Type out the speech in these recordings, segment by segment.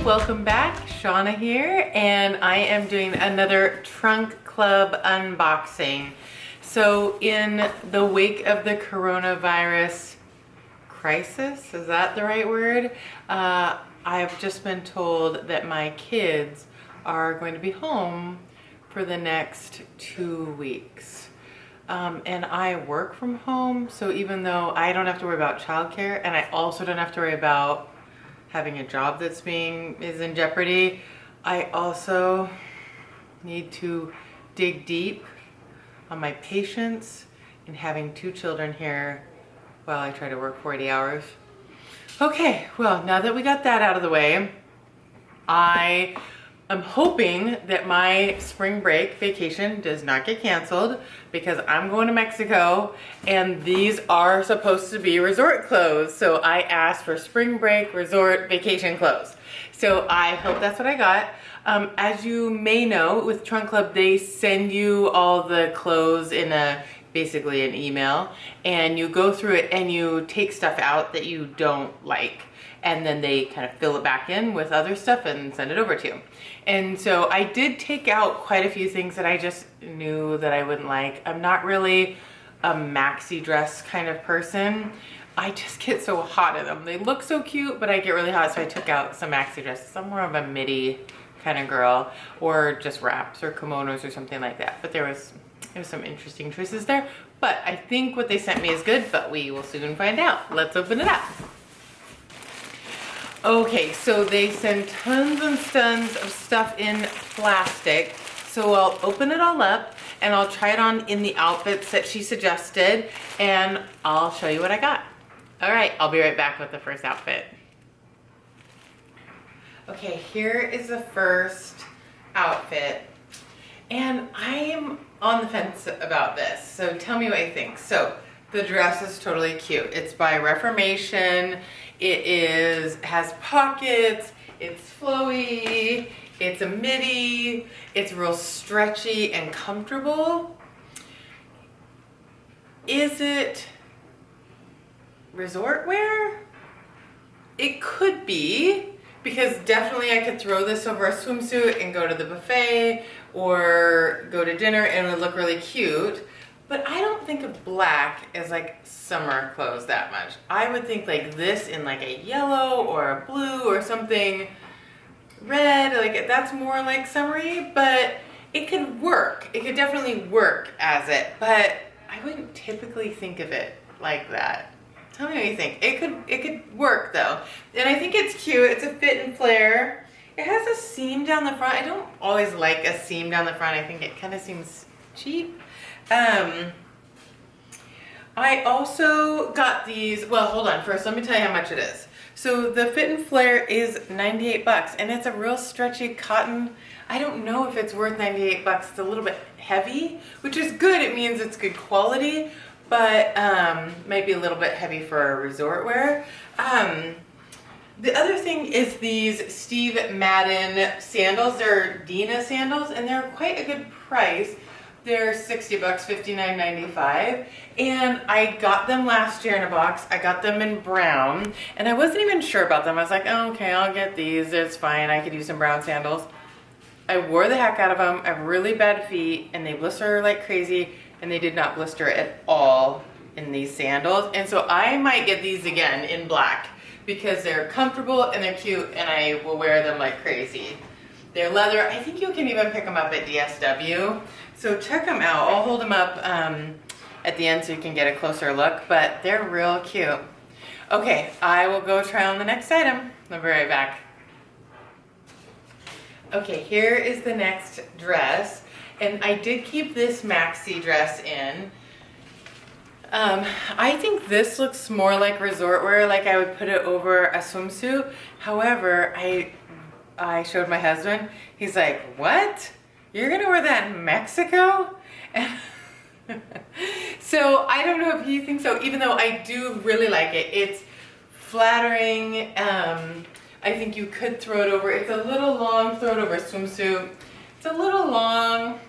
welcome back. Shawna here, and I am doing another Trunk Club unboxing. So in the wake of the coronavirus crisis, is that the right word? I've just been told that my kids are going to be home for the next 2 weeks. And I work from home, so even though I don't have to worry about childcare, and I also don't have to worry about having a job that's is in jeopardy, I also need to dig deep on my patience in having 2 children here while I try to work 40 hours. Okay, well, now that we got that out of the way, I am hoping that my spring break vacation does not get canceled because I'm going to Mexico and these are supposed to be resort clothes. So I asked for spring break resort vacation clothes. So I hope that's what I got. As you may know, with Trunk Club, they send you all the clothes in basically an email, and you go through it and you take stuff out that you don't like, and then they kind of fill it back in with other stuff and send it over to you. And so I did take out quite a few things that I just knew that I wouldn't like. I'm not really a maxi dress kind of person. I just get so hot in them. They look so cute, but I get really hot, so I took out some maxi dresses. I'm more of a Midi kind of girl, or just wraps or kimonos or something like that. But there's some interesting choices there. But I think what they sent me is good, but we will soon find out. Let's open it up. Okay, so they send tons and tons of stuff in plastic. So I'll open it all up and I'll try it on in the outfits that she suggested, and I'll show you what I got. All right, I'll be right back with the first outfit. Okay, here is the first outfit. And I am on the fence about this, so tell me what you think. So the dress is totally cute. It's by Reformation. It has pockets, it's flowy, it's a midi, it's real stretchy and comfortable. Is it resort wear? It could be, because definitely I could throw this over a swimsuit and go to the buffet or go to dinner and it would look really cute. But I don't think of black as like summer clothes that much. I would think like this in like a yellow or a blue or something red, like that's more like summery, but it could work. It could definitely work as it, but I wouldn't typically think of it like that. Tell me what you think. It could work though. And I think it's cute. It's a fit and flare. It has a seam down the front. I don't always like a seam down the front. I think it kind of seems cheap. I also got these, well, hold on. First, let me tell you how much it is. So the fit and flare is 98 bucks, and it's a real stretchy cotton. I don't know if it's worth 98 bucks. It's a little bit heavy, which is good. It means it's good quality, but might be a little bit heavy for a resort wear. The other thing is these Steve Madden sandals. They're Dina sandals, and they're quite a good price. They're 60 bucks, $59.95, and I got them last year in a box. I got them in brown, and I wasn't even sure about them. I was like, oh, okay, I'll get these. It's fine. I could use some brown sandals. I wore the heck out of them. I have really bad feet, and they blister like crazy, and they did not blister at all in these sandals. And so I might get these again in black because they're comfortable and they're cute, and I will wear them like crazy. They're leather. I think you can even pick them up at DSW. So check them out. I'll hold them up at the end so you can get a closer look, but they're real cute. Okay, I will go try on the next item. I'll be right back. Okay, here is the next dress. And I did keep this maxi dress in. I think this looks more like resort wear, like I would put it over a swimsuit. However, I showed my husband. He's like, what? You're gonna wear that in Mexico? So I don't know if he thinks so, even though I do really like it. It's flattering. I think you could throw it over. It's a little long, throw it over a swimsuit. It's a little long,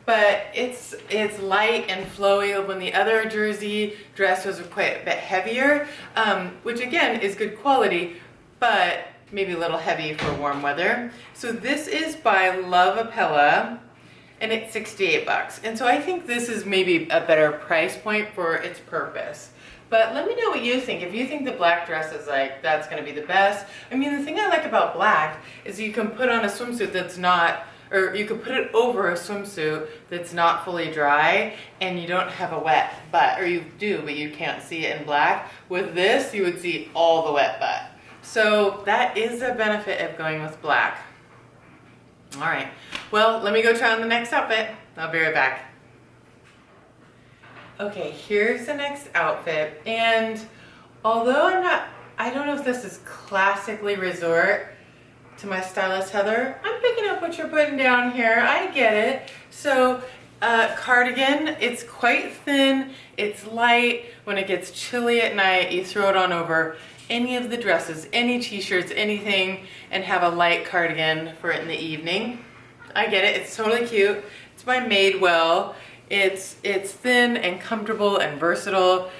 but it's light and flowy. When the other jersey dress was quite a bit heavier, which again is good quality, but maybe a little heavy for warm weather. So this is by Loveappella, and it's 68 bucks. And so I think this is maybe a better price point for its purpose. But let me know what you think. If you think the black dress is like, that's gonna be the best. I mean, the thing I like about black is you can put on a swimsuit that's not, or you could put it over a swimsuit that's not fully dry and you don't have a wet butt, or you do, but you can't see it in black. With this, you would see all the wet butt. So that is a benefit of going with black. All right, well, let me go try on the next outfit. I'll be right back. Okay, here's the next outfit, and although I don't know if this is classically resort to my stylist Heather, I'm picking up what you're putting down here. I get it. So, cardigan, it's quite thin, it's light. When it gets chilly at night, you throw it on over any of the dresses, any t-shirts, anything, and have a light cardigan for it in the evening. I get it, it's totally cute. It's by Madewell. It's thin and comfortable and versatile.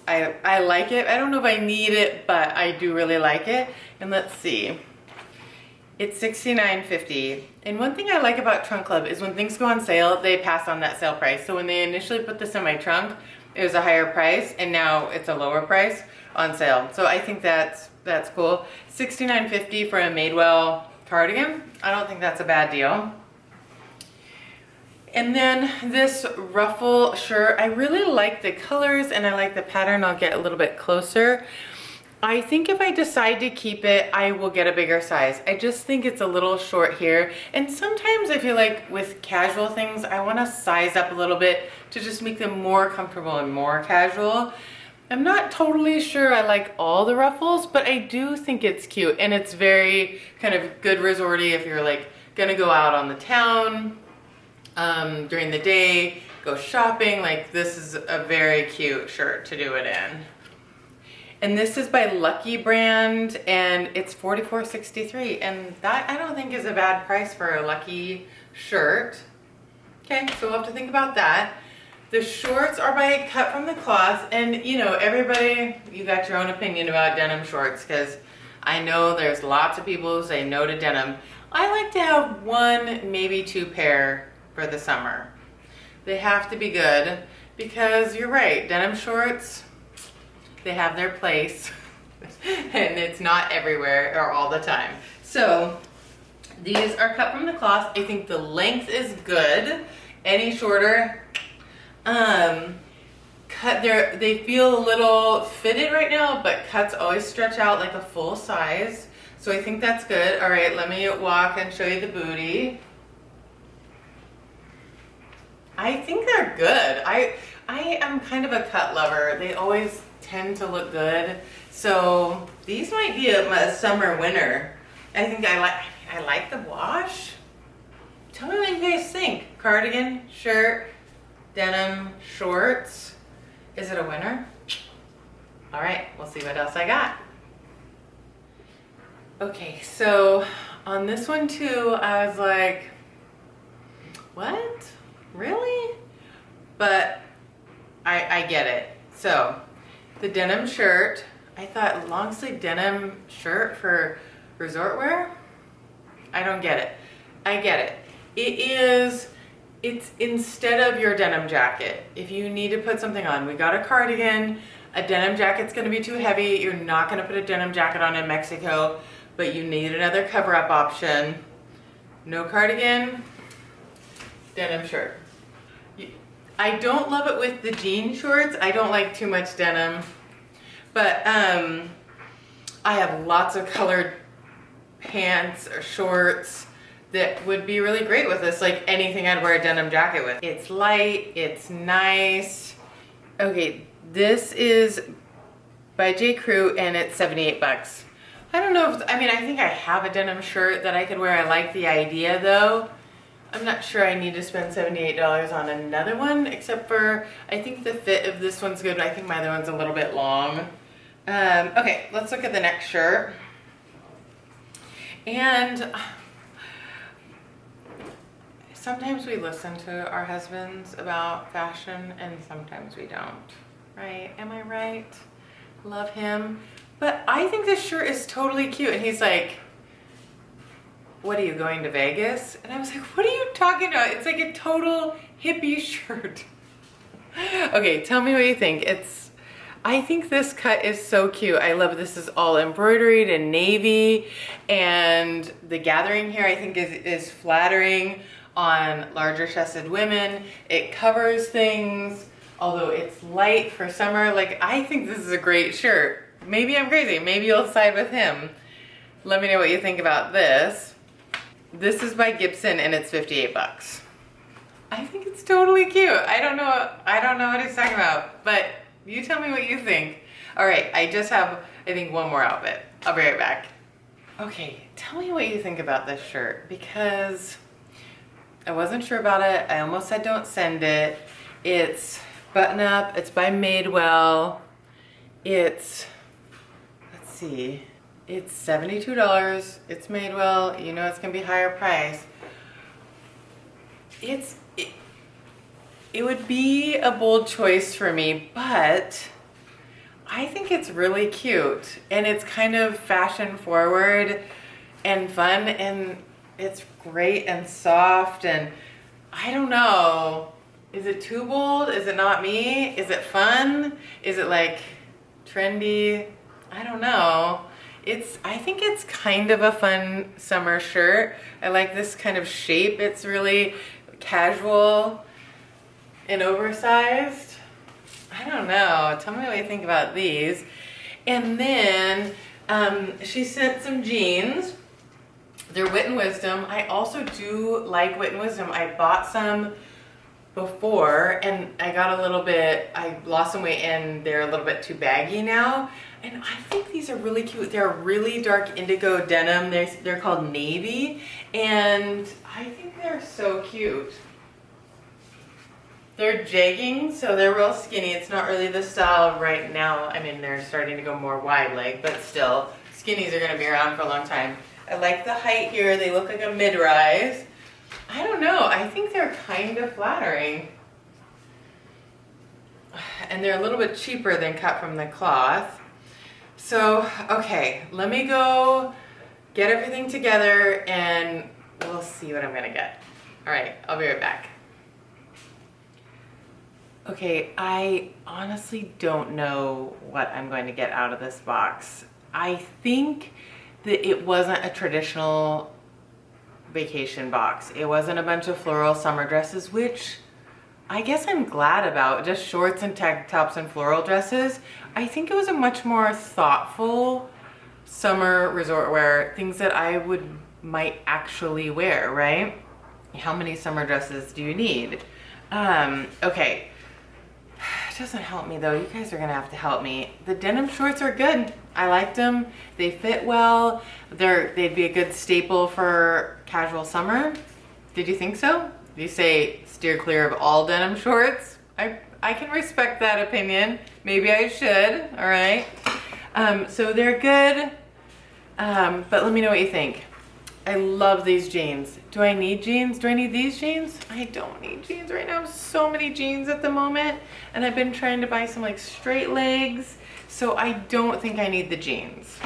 I like it. I don't know if I need it, but I do really like it. And let's see. It's $69.50. And one thing I like about Trunk Club is when things go on sale, they pass on that sale price. So when they initially put this in my trunk, it was a higher price, and now it's a lower price on sale. So I think that's cool. $69.50 for a Madewell cardigan. I don't think that's a bad deal. And then this Ruffle shirt, I really like the colors and I like the pattern. I'll get a little bit closer. I think if I decide to keep it, I will get a bigger size. I just think it's a little short here. And sometimes I feel like with casual things, I want to size up a little bit to just make them more comfortable and more casual. I'm not totally sure I like all the ruffles, but I do think it's cute. And it's very kind of good resorty if you're like gonna go out on the town during the day, go shopping. Like, this is a very cute shirt to do it in. And this is by Lucky brand, and it's $44.63, and that I don't think is a bad price for a Lucky shirt. Okay, so we'll have to think about that. The shorts are by Cut from the Cloth, and you know, everybody, you got your own opinion about denim shorts, because I know there's lots of people who say no to denim. I like to have one, maybe two pair for the summer. They have to be good, because you're right, denim shorts, they have their place and it's not everywhere or all the time. So these are cut from the cloth. I think the length is good. Any shorter, they feel a little fitted right now, but cuts always stretch out like a full size. So I think that's good. All right, let me walk and show you the booty. I think they're good. I am kind of a cut lover. They always tend to look good. So these might be a summer winner. I think I like the wash. Tell me what you guys think. Cardigan, shirt, denim, shorts. Is it a winner? All right, we'll see what else I got. Okay, so on this one too, I was like, what? Really? But I get it. So the denim shirt, I thought long sleeve denim shirt for resort wear? I don't get it. I get it. It's instead of your denim jacket. If you need to put something on, we got a cardigan, a denim jacket's gonna be too heavy. You're not gonna put a denim jacket on in Mexico, but you need another cover up option. No cardigan, denim shirt. I don't love it with the jean shorts. I don't like too much denim, but I have lots of colored pants or shorts that would be really great with this, like anything I'd wear a denim jacket with. It's light, it's nice. Okay, this is by J. Crew and it's 78 bucks. I don't know if, I think I have a denim shirt that I could wear. I like the idea though. I'm not sure I need to spend $78 on another one, except for, I think the fit of this one's good. I think my other one's a little bit long. Okay, let's look at the next shirt. And sometimes we listen to our husbands about fashion and sometimes we don't, right? Am I right? Love him. but I think this shirt is totally cute. And he's like, what are you, going to Vegas? And I was like, what are you talking about? It's like a total hippie shirt. Okay, tell me what you think. I think this cut is so cute. I love this is all embroidered in navy, and the gathering here I think is flattering on larger chested women. It covers things, although it's light for summer. Like, I think this is a great shirt. Maybe I'm crazy. Maybe you'll side with him. Let me know what you think about this. This is by Gibson and it's 58 bucks. I think it's totally cute. I don't know what he's talking about, but you tell me what you think. All right, I just have, I think, one more outfit. I'll be right back. Okay, tell me what you think about this shirt, because I wasn't sure about it. I almost said don't send it. It's button up. It's by Madewell. It's, let's see, it's $72. It's Madewell. You know it's gonna be higher price. It would be a bold choice for me, but I think it's really cute, and it's kind of fashion forward and fun, and it's great and soft, and I don't know. Is it too bold? Is it not me? Is it fun? Is it like trendy? I don't know. I think it's kind of a fun summer shirt. I like this kind of shape. It's really casual and oversized. I don't know. Tell me what you think about these. And then she sent some jeans. They're Wit and Wisdom. I also do like Wit and Wisdom. I bought some before and I lost some weight and they're a little bit too baggy now. And I think these are really cute. They're really dark indigo denim. They're called Navy, and I think they're so cute. They're jegging, so they're real skinny. It's not really the style right now. I mean, they're starting to go more wide leg, but still, skinnies are gonna be around for a long time. I like the height here. They look like a mid-rise. I don't know, I think they're kind of flattering. And they're a little bit cheaper than cut from the cloth. So, okay, let me go get everything together and we'll see what I'm gonna get. All right, I'll be right back. Okay, I honestly don't know what I'm going to get out of this box. I think that it wasn't a traditional vacation box. It wasn't a bunch of floral summer dresses, which I guess I'm glad about. Just shorts and tank tops and floral dresses. I think it was a much more thoughtful summer resort wear, things that I might actually wear, right? How many summer dresses do you need? Okay. It doesn't help me though. You guys are gonna have to help me. The denim shorts are good. I liked them. They fit well. They'd be a good staple for casual summer. Did you think so? You say steer clear of all denim shorts. I can respect that opinion. Maybe I should, all right? So they're good, but let me know what you think. I love these jeans. Do I need jeans? Do I need these jeans? I don't need jeans right now. I have so many jeans at the moment, and I've been trying to buy some like straight legs, so I don't think I need the jeans.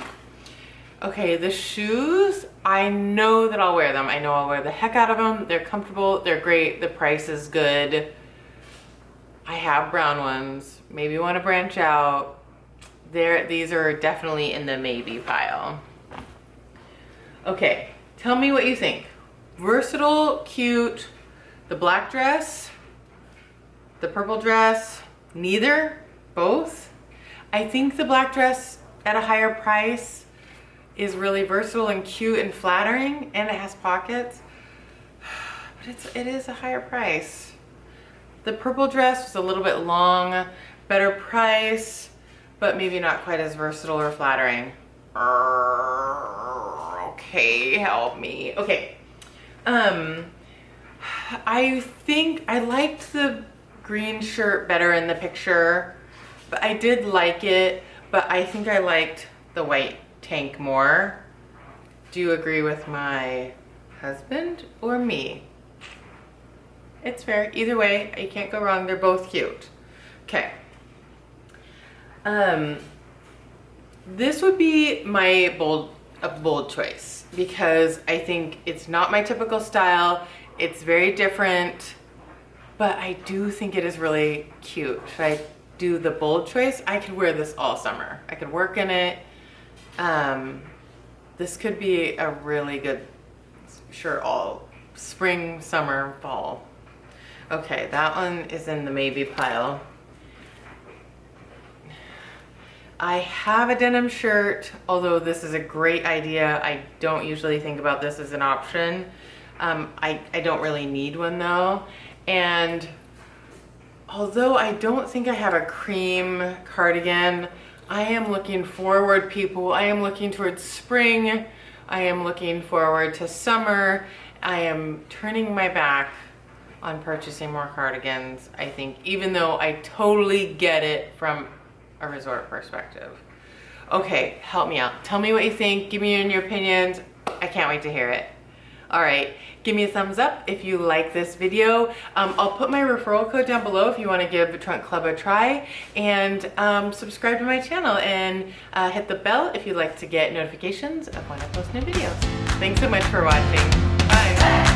Okay, the shoes, I know that I'll wear them. I know I'll wear the heck out of them. They're comfortable, they're great, the price is good. I have brown ones. Maybe want to branch out. These are definitely in the maybe pile. Okay, tell me what you think. Versatile, cute, the black dress, the purple dress, neither, both. I think the black dress at a higher price is really versatile and cute and flattering, and it has pockets, but it is a higher price. The purple dress was a little bit long, better price, but maybe not quite as versatile or flattering. Okay, help me. Okay, I think I liked the green shirt better in the picture, but I did like it, but I think I liked the white tank more. Do you agree with my husband or me? It's fair. Either way, you can't go wrong. They're both cute. Okay. This would be my bold choice because I think it's not my typical style. It's very different, but I do think it is really cute. Should I do the bold choice? I could wear this all summer. I could work in it. This could be a really good shirt all spring, summer, fall. Okay, that one is in the maybe pile. I have a denim shirt, although this is a great idea. I don't usually think about this as an option. I don't really need one though. And although I don't think I have a cream cardigan, I am looking forward, people. I am looking towards spring. I am looking forward to summer. I am turning my back on purchasing more cardigans, I think, even though I totally get it from a resort perspective. Okay, help me out. Tell me what you think. Give me your opinions. I can't wait to hear it. All right, give me a thumbs up if you like this video. I'll put my referral code down below if you want to give Trunk Club a try, and subscribe to my channel and hit the bell if you'd like to get notifications of when I post new videos. Thanks so much for watching. Bye.